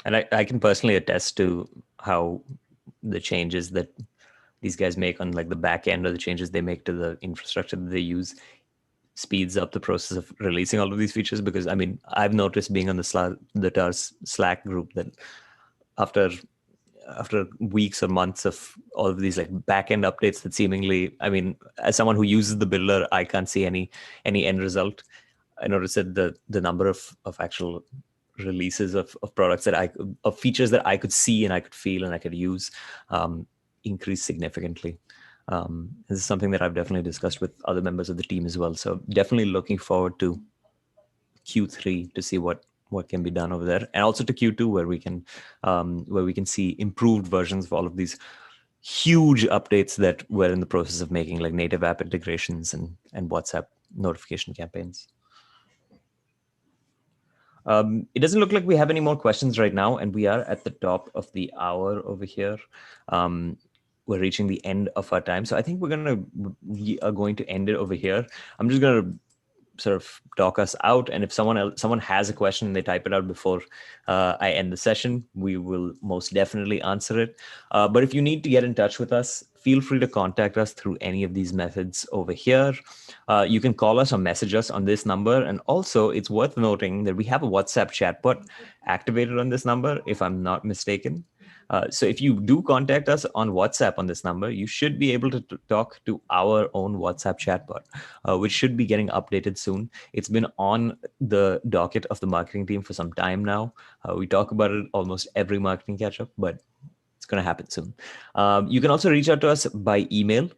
And I can personally attest to how the changes that these guys make on like the back end or the changes they make to the infrastructure that they use speeds up the process of releasing all of these features. Because I mean, I've noticed being on the TARS Slack group that after weeks or months of all of these like back-end updates that seemingly, I mean, as someone who uses the builder, I can't see any end result. I noticed that the number of actual releases of products of features that I could see and I could feel and I could use increased significantly. This is something that I've definitely discussed with other members of the team as well. So definitely looking forward to Q3 to see what can be done over there, and also to Q2 where we can see improved versions of all of these huge updates that we're in the process of making, like native app integrations and WhatsApp notification campaigns. It doesn't look like we have any more questions right now, and we are at the top of the hour over here. We're reaching the end of our time, so I think we are going to end it over here. I'm just going to sort of talk us out, and if someone has a question and they type it out before I end the session, we will most definitely answer it. But if you need to get in touch with us, feel free to contact us through any of these methods over here. You can call us or message us on this number, and also it's worth noting that we have a WhatsApp chatbot activated on this number, if I'm not mistaken. So if you do contact us on WhatsApp on this number, you should be able to talk to our own WhatsApp chatbot, which should be getting updated soon. It's been on the docket of the marketing team for some time now. We talk about it almost every marketing catch-up, but it's going to happen soon. You can also reach out to us by email.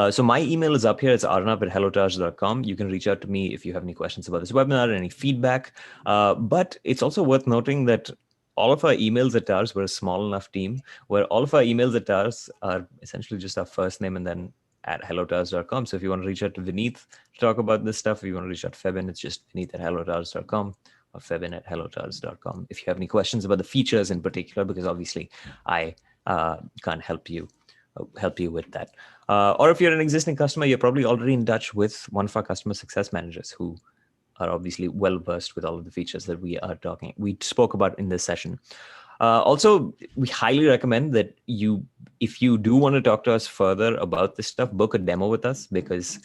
So my email is up here. It's arnav@hellotars.com. You can reach out to me if you have any questions about this webinar, any feedback. But it's also worth noting that all of our emails at TARS, we're a small enough team where all of our emails at TARS are essentially just our first name and then @hellotars.com. So if you want to reach out to Vinit to talk about this stuff, if you want to reach out to Febin, it's just Vinit@hellotars.com. febin@hellotars.com if you have any questions about the features in particular, because obviously I can't help you with that. Or if you're an existing customer, you're probably already in touch with one of our customer success managers who are obviously well versed with all of the features that we spoke about in this session. Also, we highly recommend that if you do want to talk to us further about this stuff, book a demo with us, because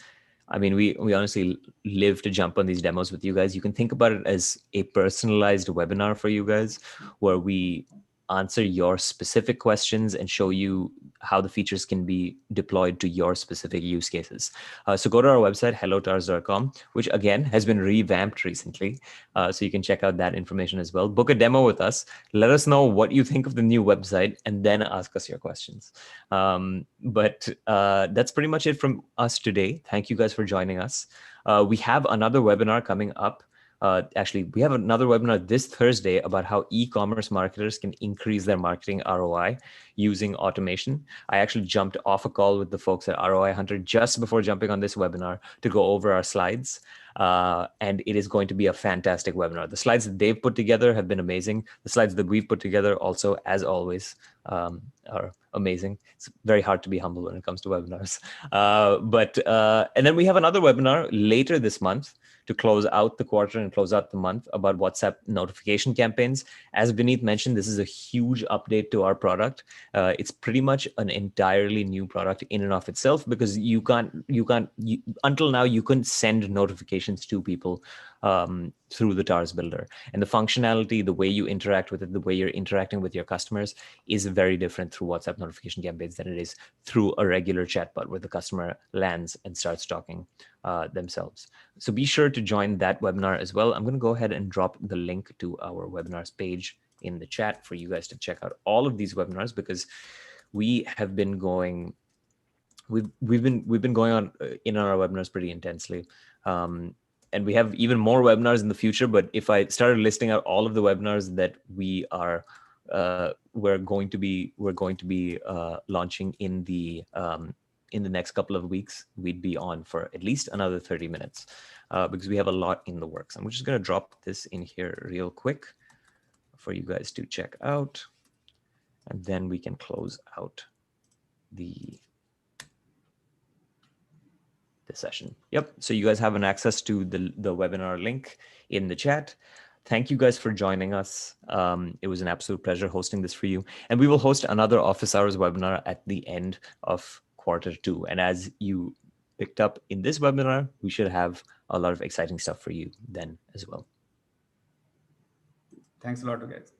I mean, we honestly live to jump on these demos with you guys. You can think about it as a personalized webinar for you guys, where we answer your specific questions and show you how the features can be deployed to your specific use cases. So go to our website, hellotars.com, which again has been revamped recently. So you can check out that information as well. Book a demo with us. Let us know what you think of the new website, and then ask us your questions. But that's pretty much it from us today. Thank you guys for joining us. We have another webinar coming up. Actually, we have another webinar this Thursday about how e-commerce marketers can increase their marketing ROI using automation. I actually jumped off a call with the folks at ROI Hunter just before jumping on this webinar to go over our slides. And it is going to be a fantastic webinar. The slides that they've put together have been amazing. The slides that we've put together also, as always, are amazing. It's very hard to be humble when it comes to webinars. And then we have another webinar later this month to close out the quarter and close out the month about WhatsApp notification campaigns. As Vinit mentioned, this is a huge update to our product. It's pretty much an entirely new product in and of itself, because until now, you couldn't send notifications to people through the TARS builder. And the functionality, the way you interact with it, the way you're interacting with your customers is very different through WhatsApp notification campaigns than it is through a regular chatbot where the customer lands and starts talking themselves. So be sure to join that webinar as well. I'm going to go ahead and drop the link to our webinars page in the chat for you guys to check out all of these webinars, because we have been going, we've been going on in our webinars pretty intensely. And we have even more webinars in the future. But if I started listing out all of the webinars that we're going to be launching in the next couple of weeks, we'd be on for at least another 30 minutes because we have a lot in the works. I'm just going to drop this in here real quick for you guys to check out, and then we can close out the session. Yep. So you guys have an access to the webinar link in the chat. Thank you guys for joining us. It was an absolute pleasure hosting this for you. And we will host another office hours webinar at the end of Q2. And as you picked up in this webinar, we should have a lot of exciting stuff for you then as well. Thanks a lot, guys.